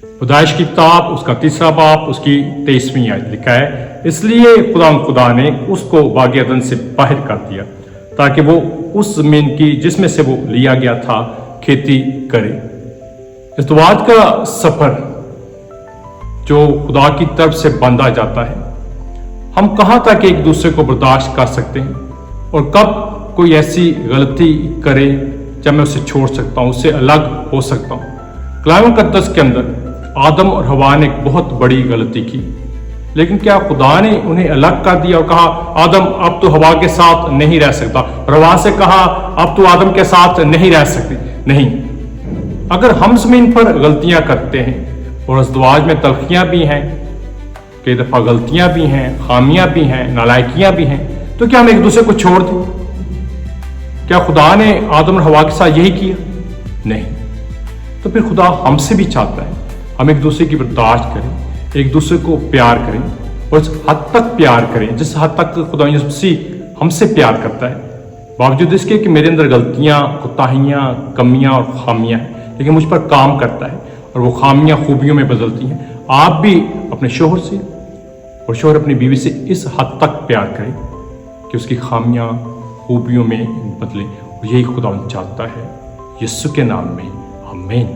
पैदाइश की किताब उसका 3 बाब उसकी 23वीं आयत लिखा है, इसलिए खुदा ने उसको बाग़ अदन से बाहर कर दिया ताकि वो उस ज़मीन की जिसमें से वो लिया गया था खेती करे। इज़्दिवाज का सफ़र जो खुदा की तरफ से बांधा जाता है, हम कहाँ तक एक दूसरे को बर्दाश्त कर सकते हैं और कब कोई ऐसी गलती करे जब मैं उसे छोड़ सकता हूँ, उससे अलग हो सकता हूँ। कलाम मुक़द्दस के अंदर आदम और हवा ने एक बहुत बड़ी गलती की, लेकिन क्या खुदा ने उन्हें अलग कर दिया और कहा आदम अब तो हवा के साथ नहीं रह सकता, और हवा से कहा अब तो आदम के साथ नहीं रह सकती? नहीं। अगर हम ज़मीन पर गलतियां करते हैं और इज़्दिवाज में तलखियां भी हैं, कई दफ़ा गलतियां भी हैं, खामियां भी हैं, नालायकियां भी हैं, तो क्या हम एक दूसरे को छोड़ दें? क्या खुदा ने आदम और हवा के साथ यही किया? नहीं। तो फिर खुदा हमसे भी चाहता है हम एक दूसरे की बर्दाश्त करें, एक दूसरे को प्यार करें, और इस हद तक प्यार करें जिस हद तक खुदा यीशु मसीह हमसे प्यार करता है, बावजूद इसके कि मेरे अंदर गलतियां, कोताहियां, कमियां और खामियां हैं, लेकिन मुझ पर काम करता है और वो खामियां खूबियों में बदलती हैं। आप भी अपने शोहर से और शोहर अपनी बीवी से इस हद तक प्यार करें कि उसकी खामियां खूबियों में बदलें, और यही खुदा चाहता है। यीशु के नाम में आमीन।